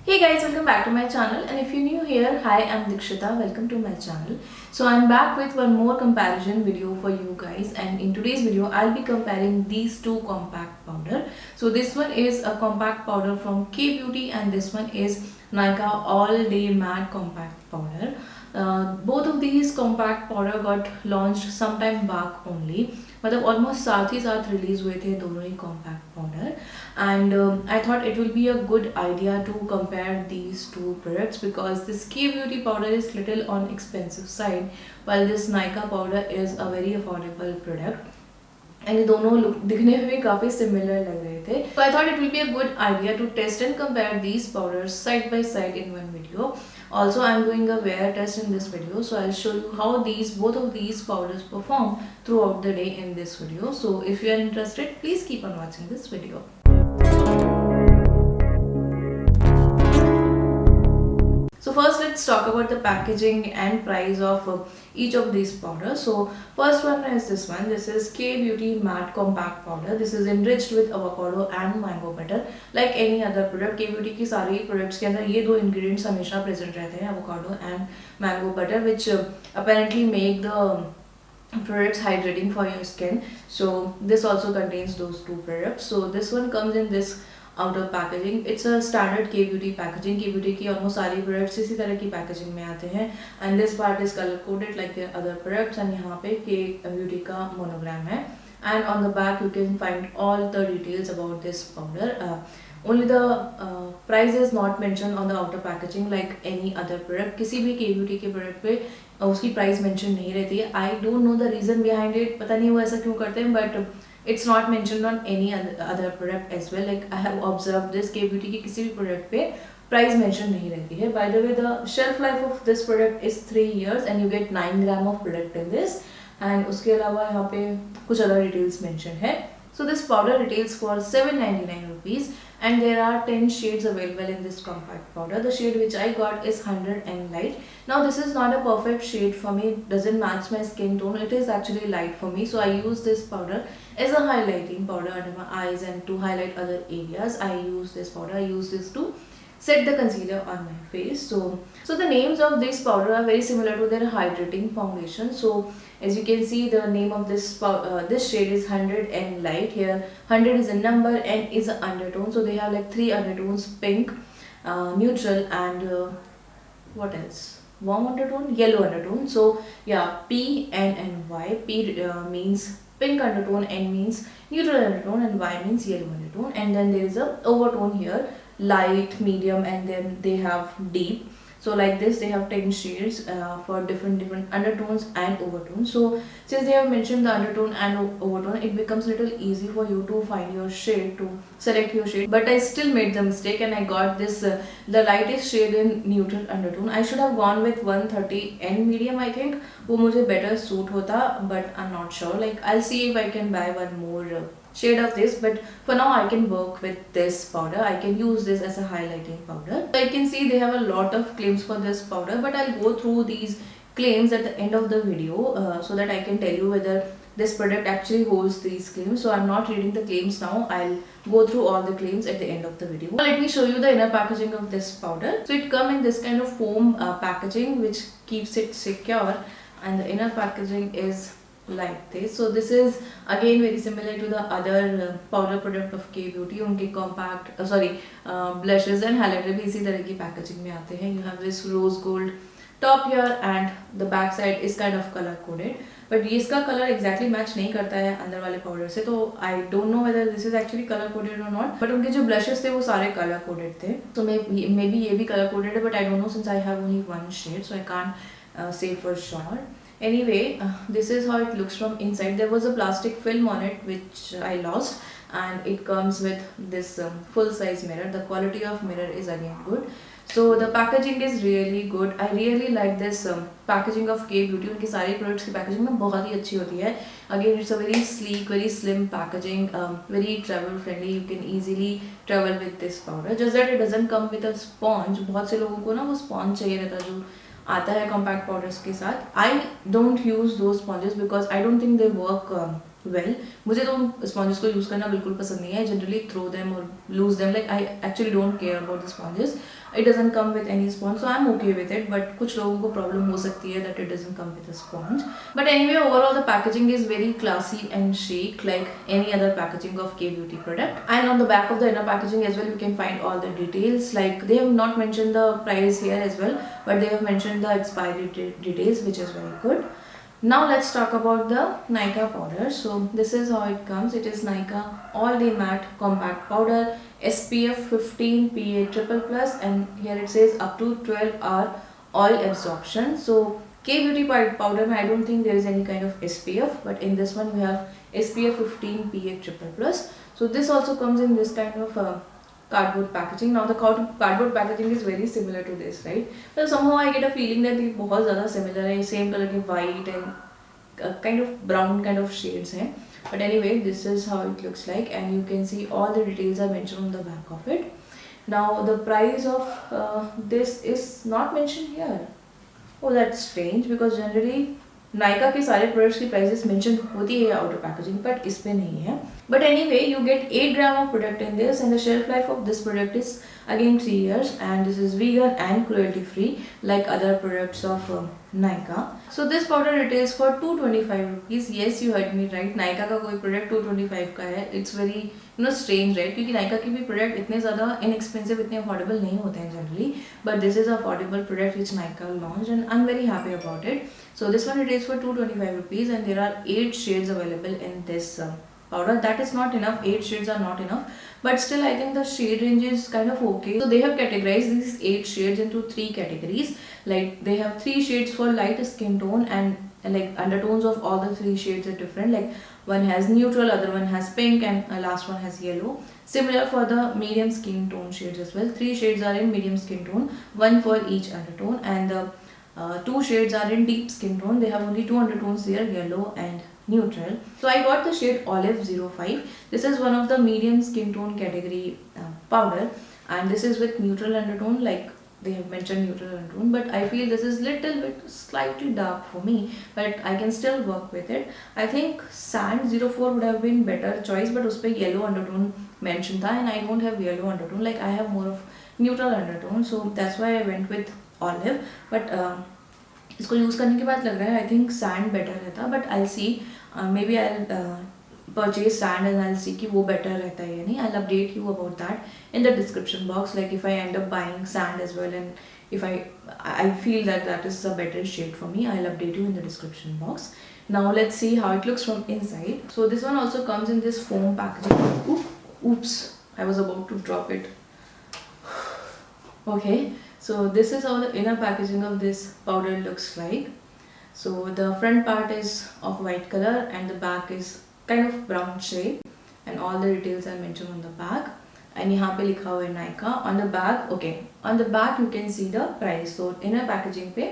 Hey guys, welcome back to my channel, and if you're new here, hi, I'm Dikshita. Welcome to my channel. So I'm back with one more comparison video for you guys, and in today's video I'll be comparing these two compact powder. So this one is a compact powder from K Beauty and this one is Nykaa All Day Matte Compact Powder. Both of these compact powder got launched sometime back only, मतलब almost साथ ही साथ release हुए थे दोनों ही compact powder. And I thought it will be a good idea to compare these two products because this K Beauty powder is little on expensive side while this Nykaa powder is a very affordable product. And ये दोनों look दिखने में भी काफ़ी similar लग रहे थे. So I thought it will be a good idea to test and compare these powders side by side in one video. Also, I'm doing a wear test in this video, so I'll show you how both of these powders perform throughout the day in this video. So if you are interested, please keep on watching this video. So first let's talk about the packaging and price of each of these powders. So first one is this one. This is K Beauty Matte Compact Powder. This is enriched with avocado and mango butter. Like any other product, K Beauty की सारी products के अंदर ये दो ingredients हमेशा present रहते हैं, avocado and mango butter, which apparently make the products hydrating for your skin. So this also contains those two products. So this one comes in this outer packaging. It's a standard K beauty packaging. K beauty की almost सारी products इसी तरह की packaging में आते हैं and this part is colour coded like their other products and यहाँ पे के ब्यूटी का मोनोग्राम है and on the back you can find all the details about this powder. Only the price is not mentioned on the outer packaging like any other product. किसी भी के beauty के product पे उसकी price mention नहीं रहती है. I don't know the reason behind it. पता नहीं वो ऐसा क्यों करते हैं, but it's not mentioned on any other product as well. Like I have observed this K Beauty की किसी भी product पे price mention नहीं रहती है. By the way, the shelf life of this product is 3 years and you get 9 gram of product in this. And उसके अलावा यहाँ पे कुछ other details mention है. So this powder retails for 799 rupees and there are 10 shades available in this compact powder. The shade which I got is 100 and light. Now this is not a perfect shade for me. It doesn't match my skin tone. It is actually light for me. So I use this powder as a highlighting powder under my eyes and to highlight other areas. I use this powder. I use this to set the concealer on my face. So the names of this powder are very similar to their hydrating foundation. So as you can see, the name of this shade is 100 and light. Here 100 is a number and is an undertone. So they have like 3 undertones: pink, neutral, and what else? Warm undertone, yellow undertone. So yeah, P, N and Y. P means pink undertone, N means neutral undertone, and Y means yellow undertone. And then there is a overtone here, light, medium, and then they have deep. So like this they have 10 shades for different undertones and overtones. So since they have mentioned the undertone and overtone, it becomes little easy for you to find your shade, to select your shade. But I still made the mistake and I got this the lightest shade in neutral undertone. I should have gone with 130 and medium. I think वो मुझे better suit होता, but I'm not sure. Like I'll see if I can buy one more shade of this, but for now I can work with this powder. I can use this as a highlighting powder. So I can see they have a lot of claims for this powder, but I'll go through these claims at the end of the video so that I can tell you whether this product actually holds these claims. So I'm not reading the claims now. I'll go through all the claims at the end of the video. Now let me show you the inner packaging of this powder. So it comes in this kind of foam packaging which keeps it secure, and the inner packaging is like this. So this is again very similar to the other powder product of K Beauty. उनके compact blushes and highlighter भी इसी तरह की packaging में आते हैं. You have this rose gold top here and the back side is kind of color coded, but ये इसका color exactly match नहीं करता है अंदर वाले powder से. तो I don't know whether this is actually color coded or not. But उनके जो blushes थे वो सारे color coded थे. So maybe ये भी color coded है, but I don't know since I have only one shade, so I can't say for sure. Anyway, this is how it looks from inside. There was a plastic film on it which I lost, and it comes with this full size mirror. The quality of mirror is again good. So the packaging is really good. I really like this packaging of K Beauty. उनकी सारी products की packaging में बहुत ही अच्छी होती है. Again, it's a very sleek, very slim packaging, very travel friendly. You can easily travel with this powder. Just that it doesn't come with a sponge. बहुत से लोगों को ना वो sponge चाहिए रहता है जो आता है compact powders के साथ. I don't use those sponges because I don't think they work well. मुझे तो उन sponges को use करना बिल्कुल पसंद नहीं है. I generally throw them or lose them. Like I actually don't care about the sponges. It doesn't come with any sponge, so I'm okay with it. But कुछ लोगों को problem हो सकती है that it doesn't come with a sponge. But anyway, overall the packaging is very classy and chic, like any other packaging of K Beauty product. And on the back of the inner packaging as well, you can find all the details. Like they have not mentioned the price here as well, but they have mentioned the expiry details, which is very good. Now let's talk about the Nykaa powder. So this is how it comes. It is Nykaa All Day Matte Compact Powder, SPF 15 PA triple plus, and here it says up to 12-hour oil absorption. So K Beauty powder, I don't think there is any kind of SPF, but in this one we have SPF 15 PA triple plus. So this also comes in this kind of cardboard packaging. Now the cardboard packaging is very similar to this, right? So somehow I get a feeling that they बहुत ज़्यादा similar है, same color के white and kind of brown kind of shades हैं. But anyway, this is how it looks like, and you can see all the details are mentioned on the back of it. Now the price of this is not mentioned here. Oh, that's strange because generally Nykaa के सारे products की prices mention होती है outer packaging, but इस पे नहीं है. But anyway, you get 8 gram of product in this, and the shelf life of this product is again 3 years, and this is vegan and cruelty free like other products of Nykaa. So this powder retails for 225 rupees. Yes, you heard me right. Nykaa का कोई product 225 का है. It's very strange, right? क्योंकि Nykaa की भी product इतने ज़्यादा inexpensive, इतने अफोर्डेबल नहीं होते हैं generally, but this is a affordable product which Nykaa launched, and I'm very happy about it. So this one retails for 225 rupees, and there are 8 shades available in this powder. That is not enough. 8 shades are not enough, but still I think the shade range is kind of okay. So they have categorized these 8 shades into 3 categories. Like they have 3 shades for light skin tone, and like undertones of all the 3 shades are different. Like one has neutral, other one has pink, and last one has yellow. Similar for the medium skin tone shades as well. 3 shades are in medium skin tone, one for each undertone, and the 2 shades are in deep skin tone. They have only 2 undertones there, yellow and neutral. So I got the shade Olive 05. This is one of the medium skin tone category powder, and this is with neutral undertone. Like they have mentioned neutral undertone, but I feel this is little bit slightly dark for me, but I can still work with it. I think Sand 04 would have been better choice, but उसपे yellow undertone mentioned था, and I don't have yellow undertone. Like I have more of neutral undertone, so that's why I went with Olive. But इसको use करने के बाद लग रहा है I think sand better रहता, but I see maybe I purchase sand and I see कि वो बेटर रहता है या नहीं. I update you about that in the description box. Like if I end up buying sand as well, and if I feel that is a better shade for me, I update you in the description box. Now let's see how it looks from inside. So this one also comes in this foam packaging. Oops, I was about to drop it. Okay. So this is how the inner packaging of this powder looks like. So the front part is of white color, and the back is kind of brown shade, and all the details are mentioned on the back. And यहाँ पे लिखा हुआ है Nykaa on the back. Okay, on the back you can see the price. So inner packaging पे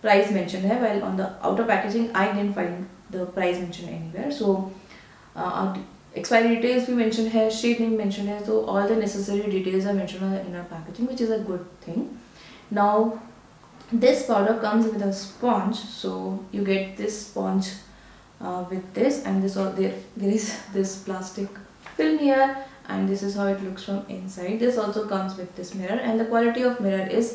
price mentioned है, while on the outer packaging I didn't find the price mentioned anywhere. So expiry details भी mentioned है, shade name mentioned है, so all the necessary details are mentioned on the inner packaging, which is a good thing. Now this powder comes with a sponge, so you get this sponge with this, and this all there is this plastic film here, and this is how it looks from inside. This also comes with this mirror, and the quality of mirror is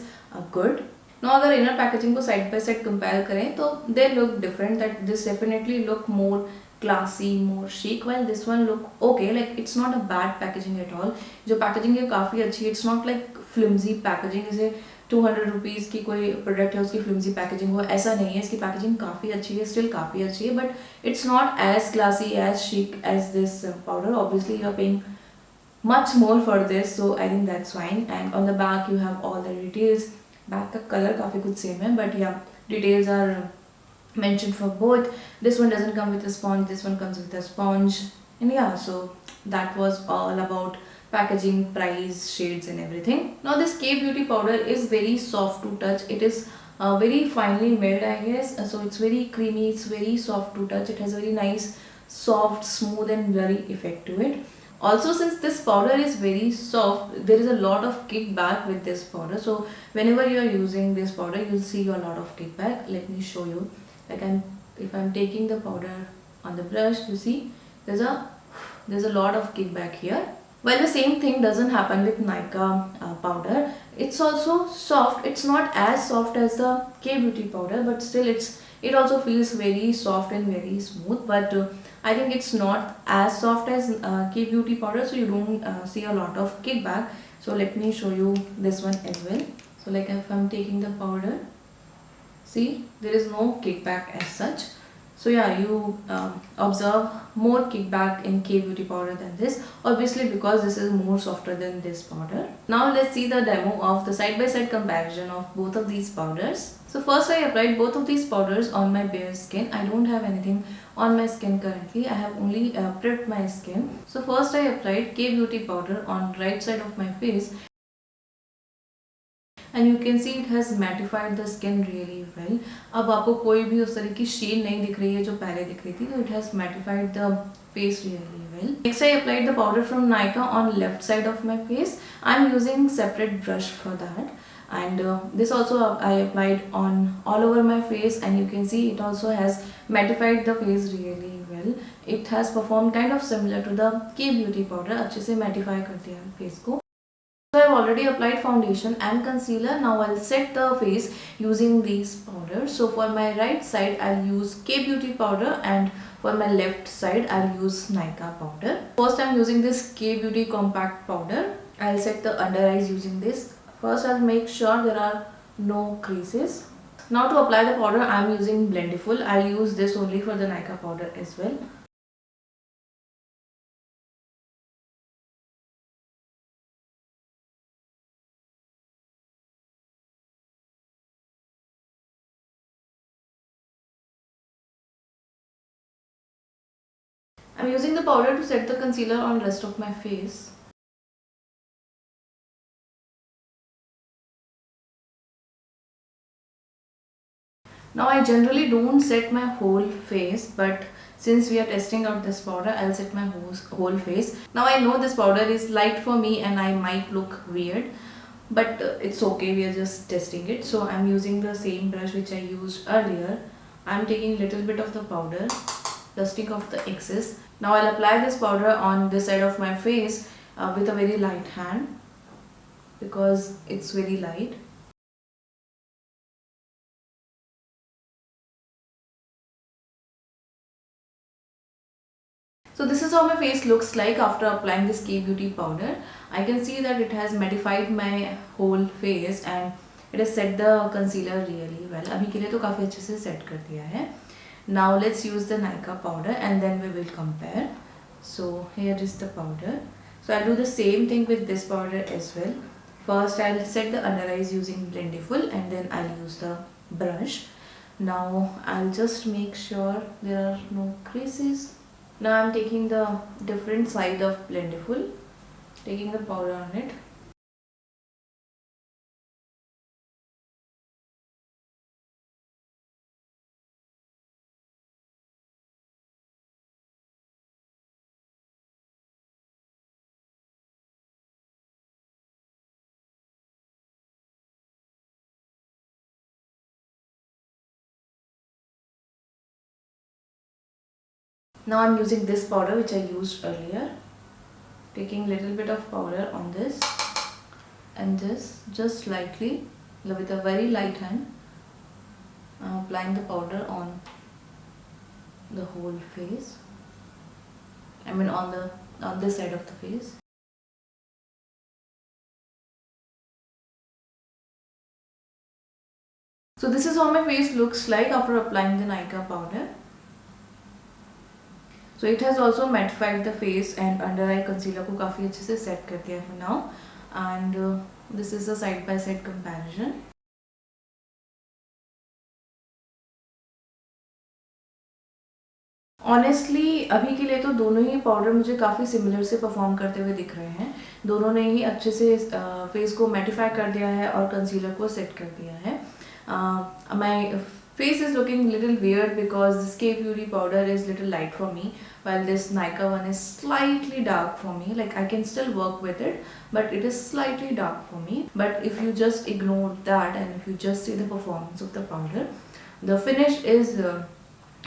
good. Now अगर inner packaging को side by side compare करें तो they look different. That this definitely look more classy, more chic, while this one look okay. Like it's not a bad packaging at all. जो packaging है काफ़ी अच्छी. It's not like flimsy packaging. जैसे 200 rupees की कोई product है उसकी flimsy packaging हो, ऐसा नहीं है. इसकी पैकेजिंग काफ़ी अच्छी है, स्टिल काफ़ी अच्छी है, but it's not as classy as chic as this powder. Obviously you are paying much more for this, so I think that's fine. And on the back you have all the details. Back का color काफ़ी कुछ same है, but yeah, details are mentioned for both. This one doesn't come with a sponge, this one comes with a sponge, and yeah, so that was all about packaging, price, shades and everything. Now this K Beauty powder is very soft to touch. It is very finely milled, I guess, so it's very creamy, it's very soft to touch. It has a very nice soft, smooth and blurry effect to it. Also, since this powder is very soft, there is a lot of kickback with this powder. So whenever you are using this powder, you'll see a lot of kickback. Let me show you. Like if I'm taking the powder on the brush, you see there's a lot of kickback here. Well, the same thing doesn't happen with Nykaa powder. It's also soft. It's not as soft as the K Beauty powder, but still it also feels very soft and very smooth. But I think it's not as soft as K Beauty powder, so you don't see a lot of kickback. So let me show you this one as well. So like if I'm taking the powder, see there is no kickback as such. So yeah, you observe more kickback in K Beauty powder than this, obviously because this is more softer than this powder. Now let's see the demo of the side by side comparison of both of these powders. So first I applied both of these powders on my bare skin. I don't have anything on my skin currently. I have only prepped my skin. So first I applied K Beauty powder on right side of my face, and you can see it has mattified the skin really well. अब आपको कोई भी उस तरह की shade नहीं दिख रही है जो पहले दिख रही थी, तो it has mattified the face really well. Next I applied the powder from Nykaa on left side of my face. I'm using separate brush for that, and this also I applied on all over my face, and you can see it also has mattified the face really well. It has performed kind of similar to the K Beauty powder. अच्छे से mattify कर दिया face को. So I have already applied foundation and concealer. Now I'll set the face using these powders. So for my right side I'll use K Beauty powder, and for my left side I'll use Nykaa powder. First I'm using this K Beauty compact powder. I'll set the under eyes using this. First I'll make sure there are no creases. Now to apply the powder I'm using Blendiful. I'll use this only for the Nykaa powder as well. I'm using the powder to set the concealer on rest of my face. Now I generally don't set my whole face, but since we are testing out this powder, I'll set my whole face. Now I know this powder is light for me and I might look weird, but it's okay, we are just testing it. So I'm using the same brush which I used earlier. I'm taking little bit of the powder, dusting off the excess. Now I'll apply this powder on this side of my face with a very light hand, because it's very light. So this is how my face looks like after applying this K Beauty powder. I can see that it has mattified my whole face and it has set the concealer really well. अभी के लिए तो काफ़ी अच्छे से set कर दिया है. Now let's use the Nykaa powder and then we will compare. So here is the powder. So I'll do the same thing with this powder as well. First I'll set the under eyes using Blendiful and then I'll use the brush. Now I'll just make sure there are no creases. Now I'm taking the different side of Blendiful, taking the powder on it. Now I'm using this powder which I used earlier, taking little bit of powder on this and this, just lightly with a very light hand. I'm applying the powder on the whole face. I mean on this side of the face. So this is how my face looks like after applying the Nykaa powder. So it has also mattified the face and under eye concealer को काफ़ी अच्छे से set कर दिया है now, and this is a side by side comparison. Honestly अभी के लिए तो दोनों ही पाउडर मुझे काफ़ी सिमिलर से परफॉर्म करते हुए दिख रहे हैं. दोनों ने ही अच्छे से फेस को मैटिफाई कर दिया है और कंसीलर को सेट कर दिया है. माई face is looking little weird because this K Beauty powder is little light for me, while this Nykaa one is slightly dark for me. Like I can still work with it, but it is slightly dark for me. But if you just ignore that and if you just see the performance of the powder, the finish is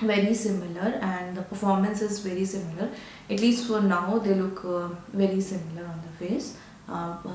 very similar, and the performance is very similar. At least for now they look very similar on the face,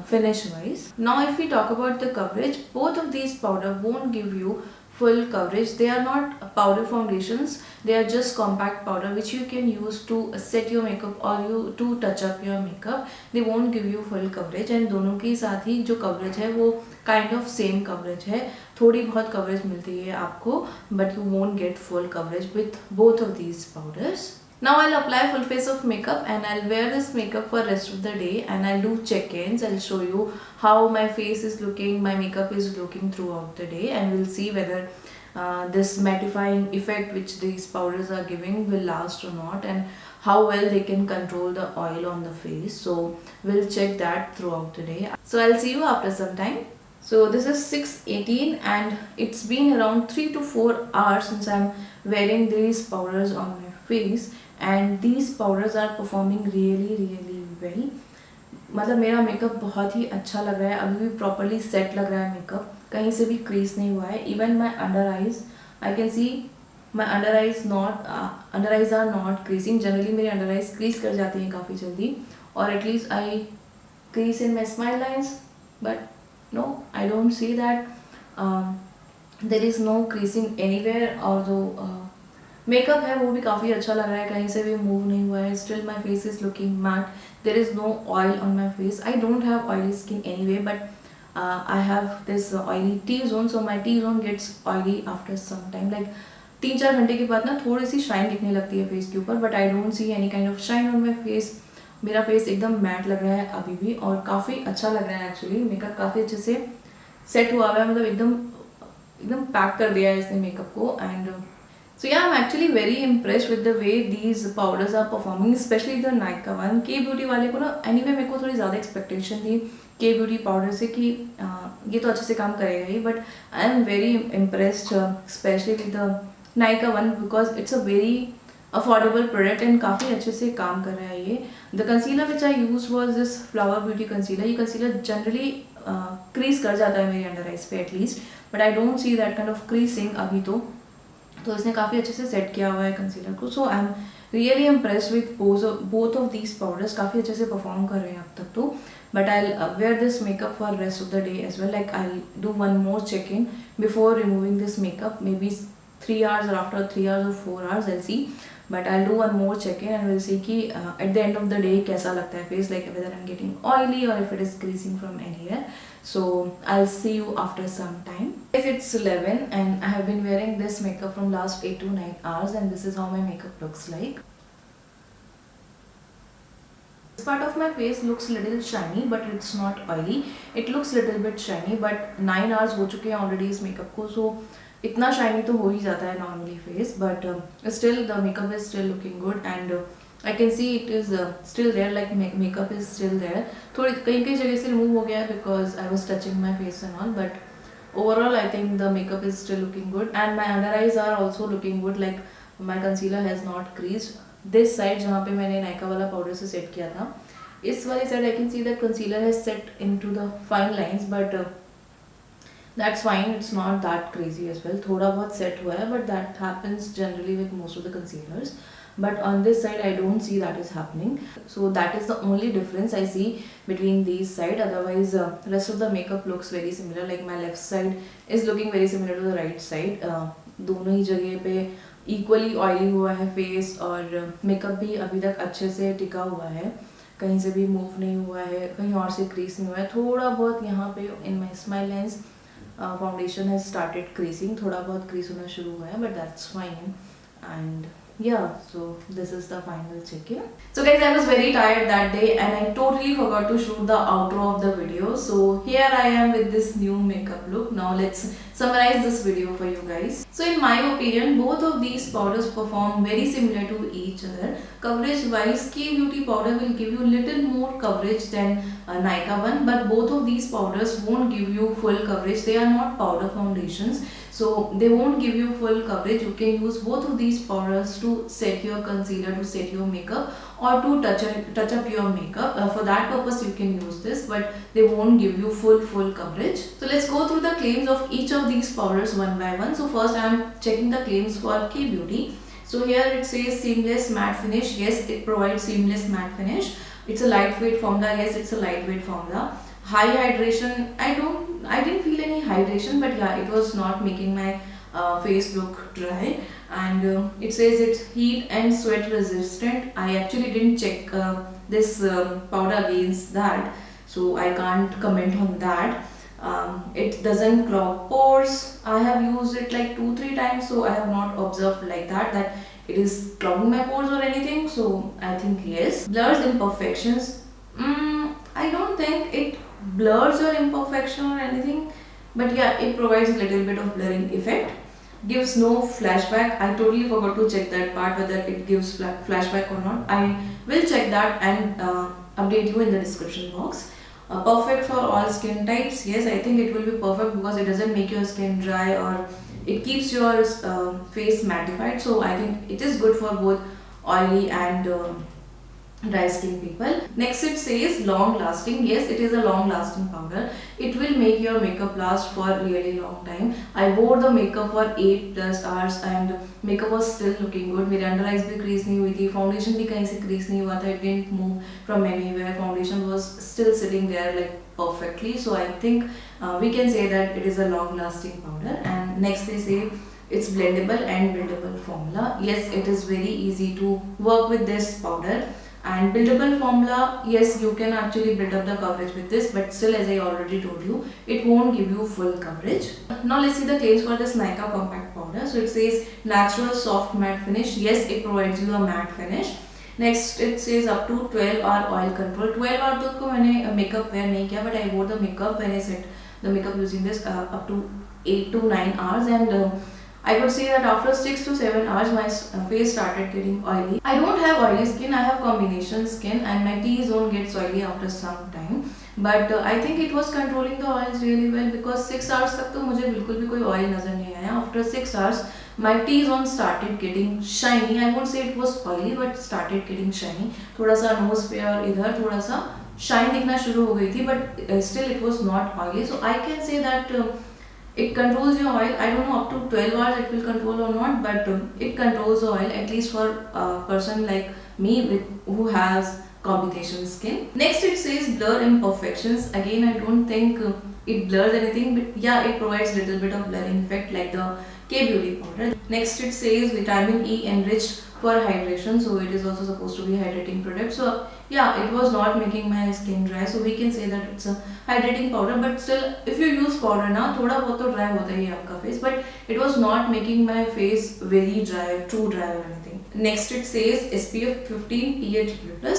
finish wise. Now if we talk about the coverage, both of these powder won't give you full coverage. They are not powder foundations, they are just compact powder which you can use to set your makeup or you to touch up your makeup. They won't give you full coverage, and दोनों के साथ ही जो coverage है वो kind of same coverage है. थोड़ी बहुत coverage मिलती है आपको, but you won't get full coverage with both of these powders. Now I'll apply full face of makeup and I'll wear this makeup for rest of the day, and I'll do check-ins. I'll show you how my face is looking, my makeup is looking throughout the day, and we'll see whether this mattifying effect which these powders are giving will last or not, and how well they can control the oil on the face. So we'll check that throughout the day. So I'll see you after some time. So this is 6:18 and it's been around 3 to 4 hours since I'm wearing these powders on my face, and these powders are performing really well. मतलब मेरा makeup बहुत ही अच्छा लग रहा है, अभी भी properly set लग रहा है मेकअप, कहीं से भी क्रीज नहीं हुआ है. Even my under eyes, I can see my under eyes are not creasing. Generally मेरे अंडर आइज क्रीज कर जाती हैं काफ़ी जल्दी, और at least I crease in my smile lines, but no, I don't see that there is no creasing anywhere. और जो makeup है वो भी काफ़ी अच्छा लग रहा है, कहीं से भी मूव नहीं हुआ है. Still my face is looking matte, there is no oil on my face. I don't have oily skin anyway, but I have this oily T zone, so my T zone gets oily after some time. Like 3-4 घंटे के बाद ना थोड़ी सी shine दिखने लगती है face के ऊपर, but I don't see any kind of shine on my face. मेरा फेस एकदम मैट लग रहा है अभी भी, और काफ़ी अच्छा लग रहा है. एक्चुअली मेकअप काफ़ी अच्छे से सेट हुआ हुआ है, मतलब एकदम पैक कर दिया है इसने मेकअप को. And so yeah, I'm actually very impressed with the way these powders are performing, especially the Nykaa one. K Beauty वाले को ना anyway मेरे को थोड़ी ज़्यादा expectation थी K Beauty powder से कि ये तो अच्छे से काम करेगा ही, but I am very impressed especially with the Nykaa one because it's a very affordable product and काफ़ी अच्छे से काम कर रहा है ये. The concealer which I used was this Flower Beauty concealer. ये concealer generally crease कर जाता है मेरे अंडर आइज पे at least, but I don't see that kind of creasing अभी तो इसने काफ़ी अच्छे से सेट किया हुआ है कंसीलर को. So I am really impressed with both of these powders. काफ़ी अच्छे से परफॉर्म कर रहे हैं अब तक तो, but I wear this makeup for rest of the day as well. Like I do one more check in before removing this makeup, maybe 3 hours or after 3 hours or 4 hours, I'll see. But I'll do one more check in and we'll see कि at the end of the day कैसा लगता है face, like whether I'm getting oily or if it is creasing from anywhere. So I'll see you after some time. If it's 11 and I have been wearing this makeup from last 8 to 9 hours, and this is how my makeup looks like. This part of my face looks little shiny but it's not oily. It looks little bit shiny, but 9 hours हो चुके हैं already इस makeup को, so इतना shiny तो हो ही जाता है normally face, but still the makeup is still looking good and I can see it is still there, like makeup is still there. थोड़ी कई जगह से रिमूव हो गया है because I was touching my face and all, but overall I think the makeup is still looking good and my under eyes are also looking good. Like my concealer has not crease this side जहाँ पे मैंने नायका वाला powder से set किया था. इस वाली side I can see that concealer has set into the fine lines, but that's fine, it's not that crazy as well. थोड़ा बहुत set हुआ है, but that happens generally with most of the concealers. But on this side I don't see that is happening. So that is the only difference I see between these side. Otherwise rest of the makeup looks very similar. Like my left side is looking very similar to the right side. दोनों ही जगह पे equally oily हुआ है face, और makeup भी अभी तक अच्छे से टिका हुआ है, कहीं से भी move नहीं हुआ है, कहीं और से crease नहीं हुआ है. थोड़ा बहुत यहाँ पे in my smile lines foundation has started creasing, थोड़ा बहुत crease होना शुरू हुआ है, but that's fine. And yeah, so this is the final check-in. So guys, I was very tired that day and I totally forgot to shoot the outro of the video. So here I am with this new makeup look. Now let's summarize this video for you guys. So in my opinion, both of these powders perform very similar to each other. Coverage wise, K Beauty powder will give you little more coverage than Nykaa one, but both of these powders won't give you full coverage. They are not powder foundations, so they won't give you full coverage. You can use both of these powders to set your concealer, to set your makeup, or to touch up your makeup. For that purpose you can use this, but they won't give you full coverage. So let's go through the claims of each of these powders one by one. So first I am checking the claims for K Beauty. So here it says seamless matte finish. Yes, it provides seamless matte finish. It's a lightweight formula. Yes, it's a lightweight formula. High hydration. I didn't feel any hydration, but yeah, it was not making my face look dry. And it says it's heat and sweat resistant. I actually didn't check this powder against that, so I can't comment on that. It doesn't clog pores. I have used it like 2-3 times, so I have not observed like that it is clogging my pores or anything. So I think yes. Blurs imperfections. I don't think it blurs your imperfection or anything, but yeah, it provides a little bit of blurring effect. Gives no flashback. I totally forgot to check that part, whether it gives flashback or not. I will check that and update you in the description box. Perfect for all skin types. Yes, I think it will be perfect because it doesn't make your skin dry, or it keeps your face mattified. So I think it is good for both oily and dry skin people. Next it says long lasting. Yes, it is a long lasting powder. It will make your makeup last for a really long time. I wore the makeup for 8+ hours and makeup was still looking good. मेरे under eyes भी crease नहीं हुई थी, foundation भी कहीं से crease नहीं हुआ था. It didn't move from anywhere. Foundation was still sitting there like perfectly. So I think we can say that it is a long lasting powder. And next they say it's blendable and buildable formula. Yes, it is very easy to work with this powder. And buildable formula, yes, you can actually build up the coverage with this, but still, as I already told you, it won't give you full coverage. Now let's see the claims for this Nykaa compact powder. So it says natural soft matte finish. Yes, it provides you a matte finish. Next it says up to 12-hour oil control. 12 hour तक को मैंने makeup wear नहीं किया, but I wore the makeup when I set the makeup using this up to 8 to 9 hours, and I could say that after 6 to 7 hours my face started getting oily. I don't have oily skin, I have combination skin, and my T-zone gets oily after some time. But I think it was controlling the oils really well, because 6 hours तक तो मुझे बिल्कुल भी कोई oil नज़र नहीं आया. After 6 hours my T-zone started getting shiny. I won't say it was oily, but started getting shiny. थोड़ा सा nose पे और इधर थोड़ा सा shine दिखना शुरू हो गई थी, but still it was not oily. So I can say that it controls your oil. I don't know up to 12 hours it will control or not, but it controls the oil, at least for a person like me who has combination skin. Next it says blur imperfections. Again, I don't think it blurs anything, but yeah, it provides little bit of blurring effect like the K-Beauty powder. Next it says vitamin E enriched for hydration, so it is also supposed to be hydrating product. So yeah, it was not making my skin dry, so we can say that it's a hydrating powder. But still, if you use powder ना थोड़ा बहुत तो dry होता ही है आपका face, but it was not making my face very dry, too dry or anything. Next it says SPF 15 PA++,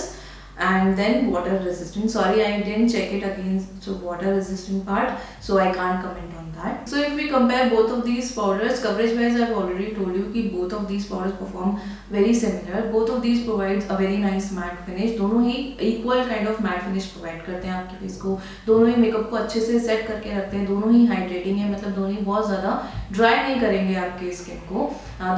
and then water resistant. Sorry, I didn't check it against the water resistant part, so I can't comment on that. So if we compare both of these powders, coverage wise I've already told you कि both of these powders perform very similar. Both of these provides a very nice matte finish. दोनों ही equal kind of matte finish provide करते हैं आपके face को. दोनों ही makeup को अच्छे से set करके रखते हैं. दोनों ही hydrating है, मतलब दोनों ही बहुत ज़्यादा dry नहीं करेंगे आपके skin को.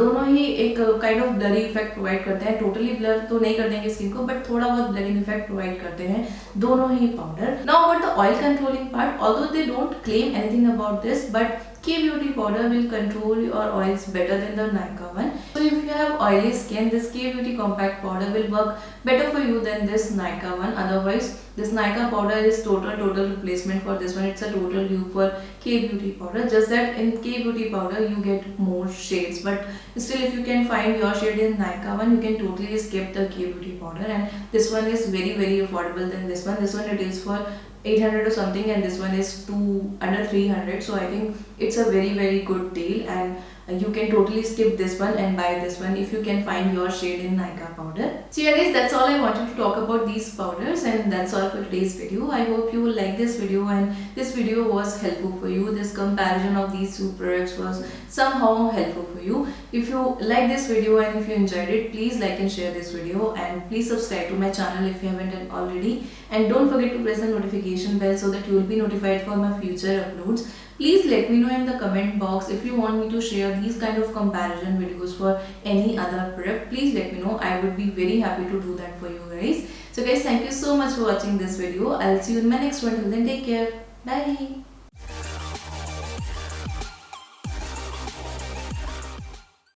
दोनों ही एक kind of blurry effect provide करते हैं. Totally blur तो नहीं कर देंगे skin को, but थोड़ा बहुत blurring effect provide करते हैं दोनों ही powder. Now about the oil controlling part, although they don't claim anything about this, but K-Beauty powder will control your oils better than the Nykaa one. So if you have oily skin, this K-Beauty compact powder will work better for you than this Nykaa one. Otherwise, this Nykaa powder is total replacement for this one. It's a total dupe for K-Beauty powder. Just that in K-Beauty powder you get more shades, but still if you can find your shade in Nykaa one, you can totally skip the K-Beauty powder. And this one is very affordable than this one. This one retails for 800 or something, and this one is under 300. So I think it's a very good deal, and you can totally skip this one and buy this one if you can find your shade in Nykaa powder. So yeah guys, that's all I wanted to talk about these powders, and that's all for today's video. I hope you will like this video and this video was helpful for you. This comparison of these two products was somehow helpful for you. If you like this video and if you enjoyed it, please like and share this video, and please subscribe to my channel if you haven't done already, and don't forget to press the notification bell so that you will be notified for my future uploads. Please let me know in the comment box if you want me to share these kind of comparison videos for any other product. Please let me know. I would be very happy to do that for you guys. So guys, thank you so much for watching this video. I'll see you in my next one. Till then, take care. Bye.